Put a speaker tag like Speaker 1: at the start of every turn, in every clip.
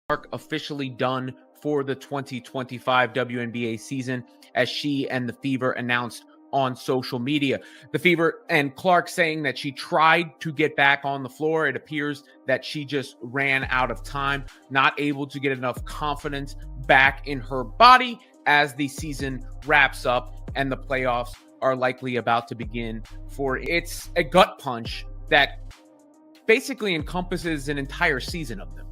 Speaker 1: Clark officially done for the 2025 WNBA season, as she and the Fever announced on social media. The Fever and Clark saying that she tried to get back on the floor. It appears that she just ran out of time, not able to get enough confidence back in her body as the season wraps up and the playoffs are likely about to begin. For it's a gut punch that basically encompasses an entire season of them.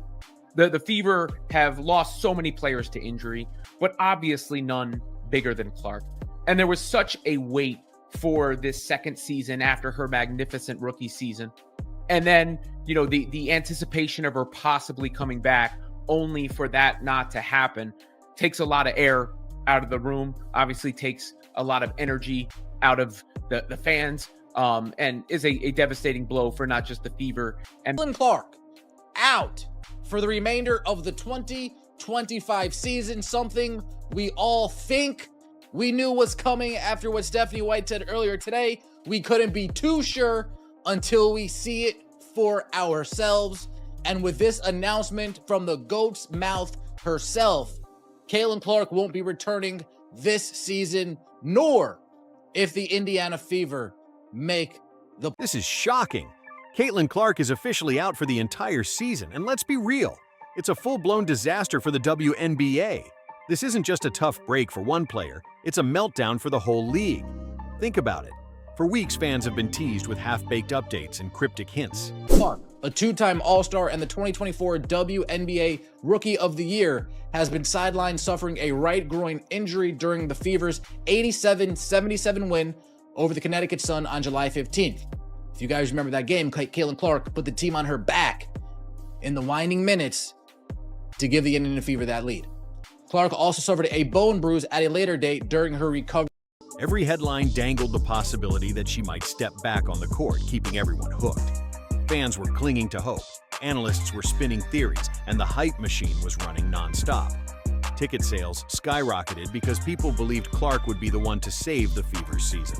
Speaker 1: The Fever have lost so many players to injury, but obviously none bigger than Clark. And there was such a wait for this second season after her magnificent rookie season. And then, the anticipation of her possibly coming back, only for that not to happen, takes a lot of air out of the room, obviously takes a lot of energy out of the fans, and is a devastating blow for not just the Fever. And
Speaker 2: Caitlin Clark out for the remainder of the 2025 season, something we all think we knew was coming after what Stephanie White said earlier today. We couldn't be too sure until we see it for ourselves. And with this announcement from the GOAT's mouth herself, Caitlin Clark won't be returning this season, nor if the Indiana Fever make the...
Speaker 3: This is shocking. Caitlin Clark is officially out for the entire season, and let's be real, it's a full-blown disaster for the WNBA. This isn't just a tough break for one player, it's a meltdown for the whole league. Think about it. For weeks, fans have been teased with half-baked updates and cryptic hints.
Speaker 2: Clark, a two-time All-Star and the 2024 WNBA Rookie of the Year, has been sidelined suffering a right groin injury during the Fever's 87-77 win over the Connecticut Sun on July 15th. If you guys remember that game, Caitlin Clark put the team on her back in the winding minutes to give the Indiana Fever that lead. Clark also suffered a bone bruise at a later date during her recovery.
Speaker 3: Every headline dangled the possibility that she might step back on the court, keeping everyone hooked. Fans were clinging to hope, analysts were spinning theories, and the hype machine was running nonstop. Ticket sales skyrocketed because people believed Clark would be the one to save the Fever's season.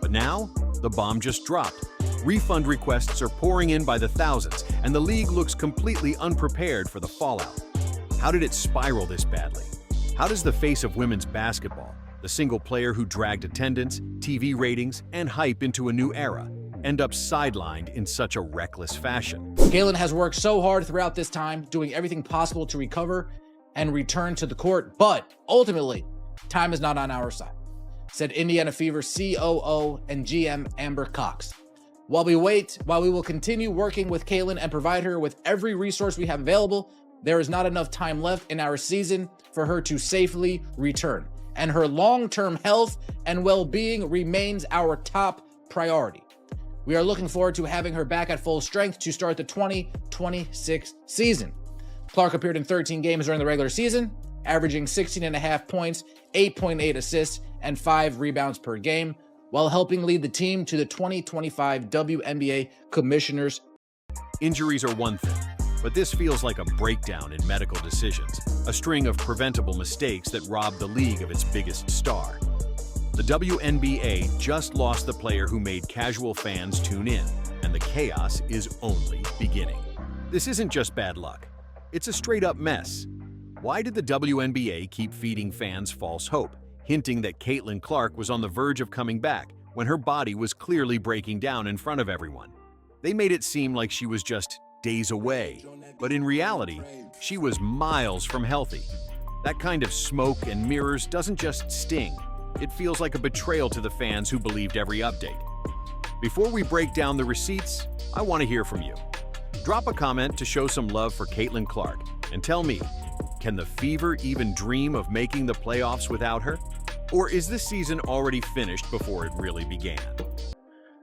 Speaker 3: But now, the bomb just dropped. Refund requests are pouring in by the thousands, and the league looks completely unprepared for the fallout. How did it spiral this badly? How does the face of women's basketball, the single player who dragged attendance, TV ratings, and hype into a new era, end up sidelined in such a reckless fashion?
Speaker 2: Caitlin has worked so hard throughout this time, doing everything possible to recover and return to the court, but ultimately, time is not on our side, said Indiana Fever COO and GM Amber Cox. While we will continue working with Caitlin and provide her with every resource we have available, there is not enough time left in our season for her to safely return, and her long-term health and well-being remains our top priority. We are looking forward to having her back at full strength to start the 2026 season. Clark appeared in 13 games during the regular season, averaging 16.5 points, 8.8 assists, and 5 rebounds per game, while helping lead the team to the 2025 WNBA Commissioners.
Speaker 3: Injuries are one thing, but this feels like a breakdown in medical decisions, a string of preventable mistakes that robbed the league of its biggest star. The WNBA just lost the player who made casual fans tune in, and the chaos is only beginning. This isn't just bad luck. It's a straight-up mess. Why did the WNBA keep feeding fans false hope, hinting that Caitlin Clark was on the verge of coming back when her body was clearly breaking down in front of everyone? They made it seem like she was just days away, but in reality, she was miles from healthy. That kind of smoke and mirrors doesn't just sting. It feels like a betrayal to the fans who believed every update. Before we break down the receipts, I want to hear from you. Drop a comment to show some love for Caitlin Clark, and tell me, can the Fever even dream of making the playoffs without her? Or is this season already finished before it really began?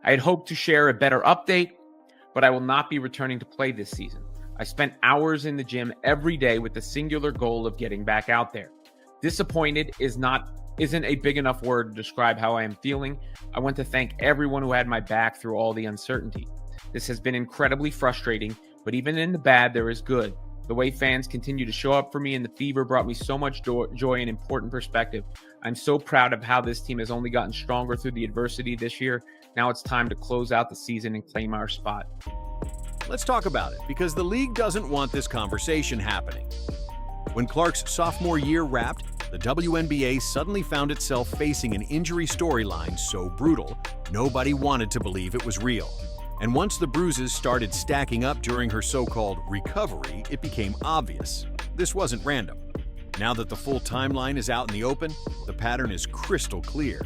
Speaker 1: I had hoped to share a better update, but I will not be returning to play this season. I spent hours in the gym every day with the singular goal of getting back out there. Disappointed isn't a big enough word to describe how I am feeling. I want to thank everyone who had my back through all the uncertainty. This has been incredibly frustrating, but even in the bad, there is good. The way fans continue to show up for me in the Fever brought me so much joy and important perspective. I'm so proud of how this team has only gotten stronger through the adversity this year. Now it's time to close out the season and claim our spot.
Speaker 3: Let's talk about it, because the league doesn't want this conversation happening. When Clark's sophomore year wrapped, the WNBA suddenly found itself facing an injury storyline so brutal, nobody wanted to believe it was real. And once the bruises started stacking up during her so-called recovery, it became obvious. This wasn't random. Now that the full timeline is out in the open, the pattern is crystal clear.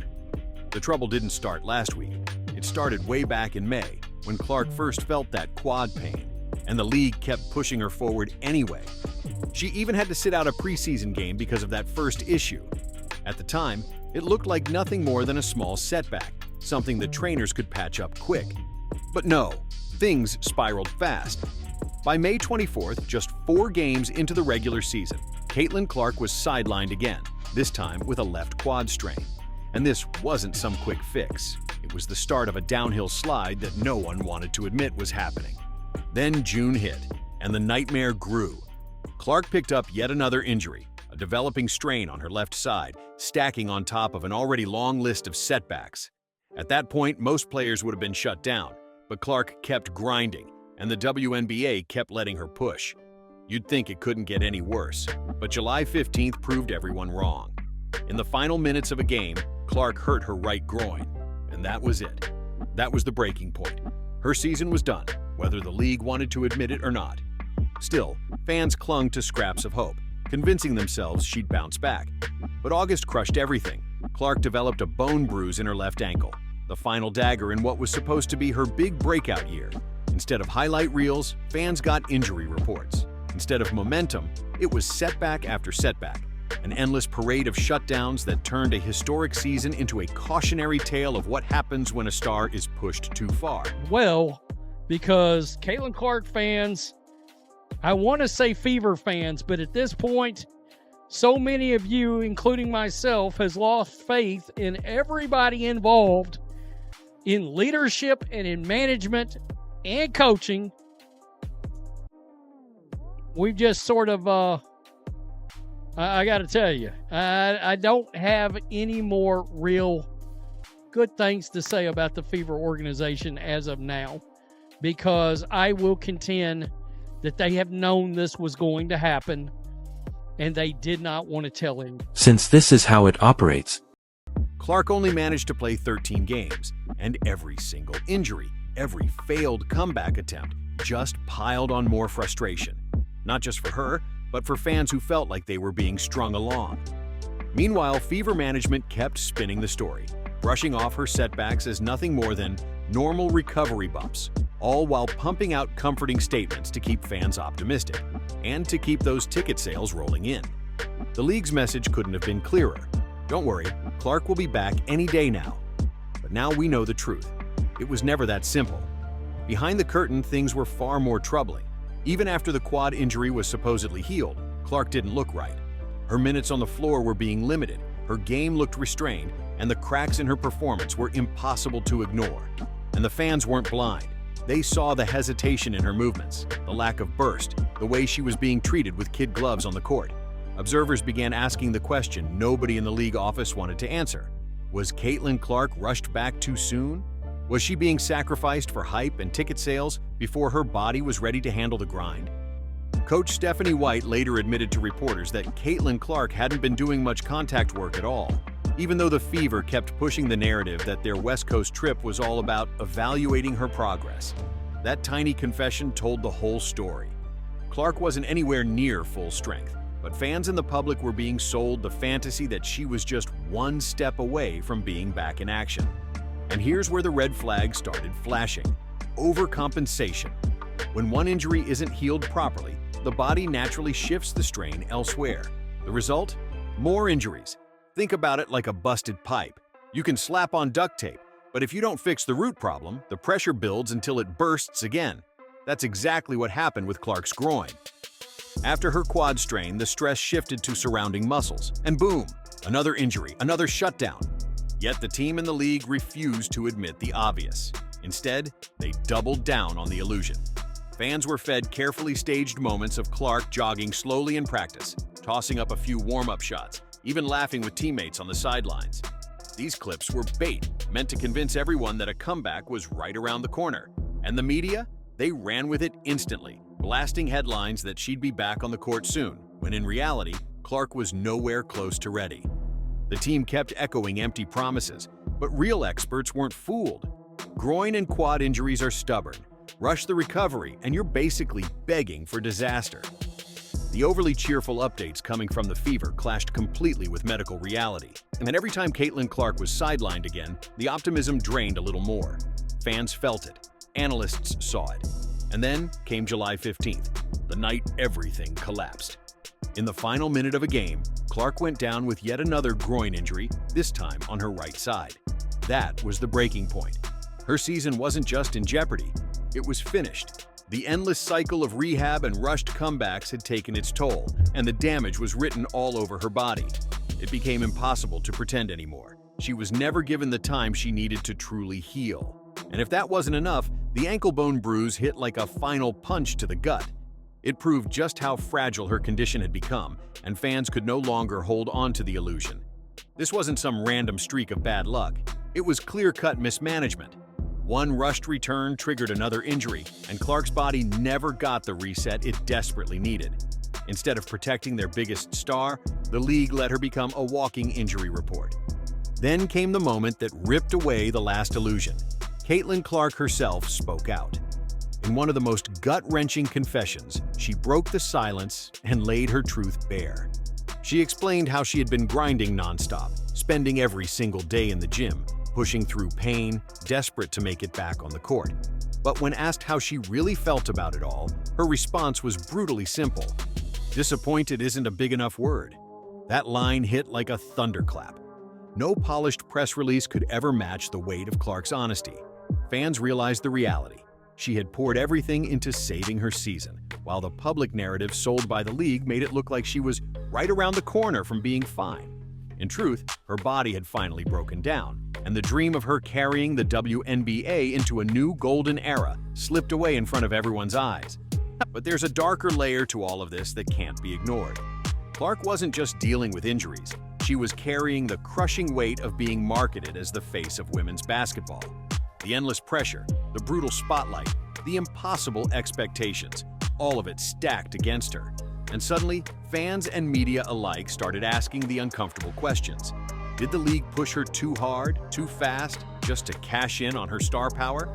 Speaker 3: The trouble didn't start last week. It started way back in May, when Clark first felt that quad pain, and the league kept pushing her forward anyway. She even had to sit out a preseason game because of that first issue. At the time, it looked like nothing more than a small setback, something the trainers could patch up quick. But no, things spiraled fast. By May 24th, just 4 games into the regular season, Caitlin Clark was sidelined again, this time with a left quad strain. And this wasn't some quick fix. It was the start of a downhill slide that no one wanted to admit was happening. Then June hit, and the nightmare grew. Clark picked up yet another injury, a developing strain on her left side, stacking on top of an already long list of setbacks. At that point, most players would have been shut down, but Clark kept grinding, and the WNBA kept letting her push. You'd think it couldn't get any worse, but July 15th proved everyone wrong. In the final minutes of a game, Clark hurt her right groin, and that was it. That was the breaking point. Her season was done, whether the league wanted to admit it or not. Still, fans clung to scraps of hope, convincing themselves she'd bounce back. But August crushed everything. Clark developed a bone bruise in her left ankle, the final dagger in what was supposed to be her big breakout year. Instead of highlight reels, fans got injury reports. Instead of momentum, it was setback after setback, an endless parade of shutdowns that turned a historic season into a cautionary tale of what happens when a star is pushed too far.
Speaker 4: Well, because Caitlin Clark fans, I want to say Fever fans, but at this point, so many of you, including myself, has lost faith in everybody involved in leadership and in management and coaching. We've just sort of, I got to tell you, I don't have any more real good things to say about the Fever organization as of now, because I will contend that they have known this was going to happen, and they did not want to tell him.
Speaker 5: Since this is how it operates.
Speaker 3: Clark only managed to play 13 games, and every single injury, every failed comeback attempt just piled on more frustration. Not just for her, but for fans who felt like they were being strung along. Meanwhile, Fever management kept spinning the story, brushing off her setbacks as nothing more than normal recovery bumps, all while pumping out comforting statements to keep fans optimistic and to keep those ticket sales rolling in. The league's message couldn't have been clearer. Don't worry, Clark will be back any day now. But now we know the truth. It was never that simple. Behind the curtain, things were far more troubling. Even after the quad injury was supposedly healed, Clark didn't look right. Her minutes on the floor were being limited, her game looked restrained, and the cracks in her performance were impossible to ignore. And the fans weren't blind. They saw the hesitation in her movements, the lack of burst, the way she was being treated with kid gloves on the court. Observers began asking the question nobody in the league office wanted to answer. Was Caitlin Clark rushed back too soon? Was she being sacrificed for hype and ticket sales before her body was ready to handle the grind? Coach Stephanie White later admitted to reporters that Caitlin Clark hadn't been doing much contact work at all, even though the Fever kept pushing the narrative that their West Coast trip was all about evaluating her progress. That tiny confession told the whole story. Clark wasn't anywhere near full strength, but fans and the public were being sold the fantasy that she was just one step away from being back in action. And here's where the red flag started flashing: overcompensation. When one injury isn't healed properly, the body naturally shifts the strain elsewhere. The result? More injuries. Think about it like a busted pipe. You can slap on duct tape, but if you don't fix the root problem, the pressure builds until it bursts again. That's exactly what happened with Clark's groin. After her quad strain, the stress shifted to surrounding muscles, and boom, another injury, another shutdown. Yet the team and the league refused to admit the obvious. Instead, they doubled down on the illusion. Fans were fed carefully staged moments of Clark jogging slowly in practice, tossing up a few warm-up shots, even laughing with teammates on the sidelines. These clips were bait, meant to convince everyone that a comeback was right around the corner. And the media? They ran with it instantly, blasting headlines that she'd be back on the court soon, when in reality, Clark was nowhere close to ready. The team kept echoing empty promises, but real experts weren't fooled. Groin and quad injuries are stubborn. Rush the recovery, and you're basically begging for disaster. The overly cheerful updates coming from the Fever clashed completely with medical reality, and then every time Caitlin Clark was sidelined again, the optimism drained a little more. Fans felt it. Analysts saw it. And then came July 15th, the night everything collapsed. In the final minute of a game, Clark went down with yet another groin injury, this time on her right side. That was the breaking point. Her season wasn't just in jeopardy, it was finished. The endless cycle of rehab and rushed comebacks had taken its toll, and the damage was written all over her body. It became impossible to pretend anymore. She was never given the time she needed to truly heal. And if that wasn't enough, the ankle bone bruise hit like a final punch to the gut. It proved just how fragile her condition had become, and fans could no longer hold on to the illusion. This wasn't some random streak of bad luck. It was clear-cut mismanagement. One rushed return triggered another injury, and Clark's body never got the reset it desperately needed. Instead of protecting their biggest star, the league let her become a walking injury report. Then came the moment that ripped away the last illusion. Caitlin Clark herself spoke out. In one of the most gut-wrenching confessions, she broke the silence and laid her truth bare. She explained how she had been grinding nonstop, spending every single day in the gym, pushing through pain, desperate to make it back on the court. But when asked how she really felt about it all, her response was brutally simple. Disappointed isn't a big enough word. That line hit like a thunderclap. No polished press release could ever match the weight of Clark's honesty. Fans realized the reality. She had poured everything into saving her season, while the public narrative sold by the league made it look like she was right around the corner from being fine. In truth, her body had finally broken down, and the dream of her carrying the WNBA into a new golden era slipped away in front of everyone's eyes. But there's a darker layer to all of this that can't be ignored. Clark wasn't just dealing with injuries. She was carrying the crushing weight of being marketed as the face of women's basketball. The endless pressure, the brutal spotlight, the impossible expectations, all of it stacked against her. And suddenly, fans and media alike started asking the uncomfortable questions. Did the league push her too hard, too fast, just to cash in on her star power?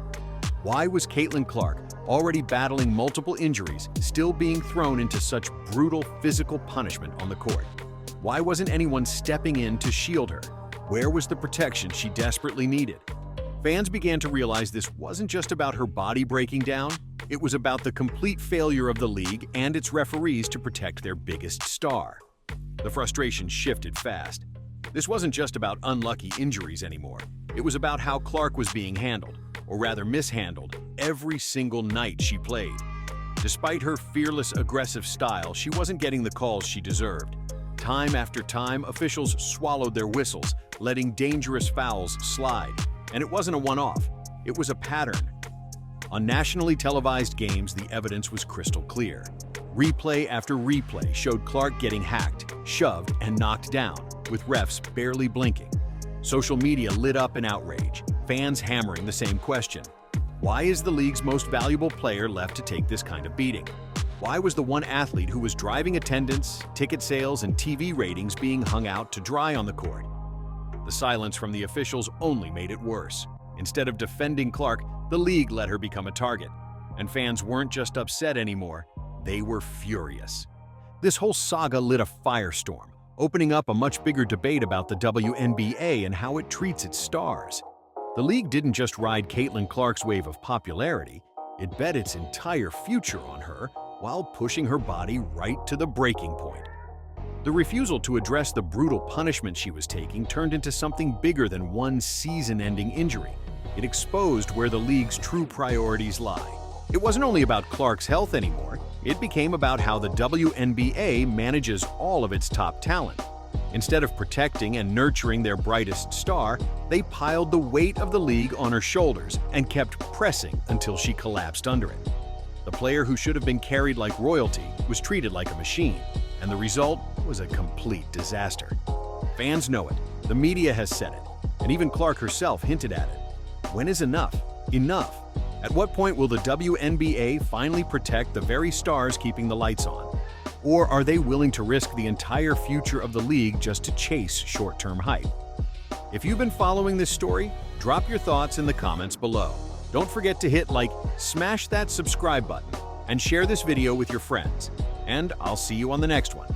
Speaker 3: Why was Caitlin Clark, already battling multiple injuries, still being thrown into such brutal physical punishment on the court? Why wasn't anyone stepping in to shield her? Where was the protection she desperately needed? Fans began to realize this wasn't just about her body breaking down, it was about the complete failure of the league and its referees to protect their biggest star. The frustration shifted fast. This wasn't just about unlucky injuries anymore. It was about how Clark was being handled, or rather mishandled, every single night she played. Despite her fearless, aggressive style, she wasn't getting the calls she deserved. Time after time, officials swallowed their whistles, letting dangerous fouls slide. And it wasn't a one-off, it was a pattern. On nationally televised games, the evidence was crystal clear. Replay after replay showed Clark getting hacked, shoved, and knocked down, with refs barely blinking. Social media lit up in outrage, fans hammering the same question. Why is the league's most valuable player left to take this kind of beating? Why was the one athlete who was driving attendance, ticket sales, and TV ratings being hung out to dry on the court? The silence from the officials only made it worse. Instead of defending Clark, the league let her become a target. And fans weren't just upset anymore, they were furious. This whole saga lit a firestorm, opening up a much bigger debate about the WNBA and how it treats its stars. The league didn't just ride Caitlin Clark's wave of popularity, it bet its entire future on her while pushing her body right to the breaking point. The refusal to address the brutal punishment she was taking turned into something bigger than one season-ending injury. It exposed where the league's true priorities lie. It wasn't only about Clark's health anymore, it became about how the WNBA manages all of its top talent. Instead of protecting and nurturing their brightest star, they piled the weight of the league on her shoulders and kept pressing until she collapsed under it. The player who should have been carried like royalty was treated like a machine, and the result was a complete disaster. Fans know it, the media has said it, and even Clark herself hinted at it. When is enough? Enough? At what point will the WNBA finally protect the very stars keeping the lights on? Or are they willing to risk the entire future of the league just to chase short-term hype? If you've been following this story, drop your thoughts in the comments below. Don't forget to hit like, smash that subscribe button, and share this video with your friends. And I'll see you on the next one.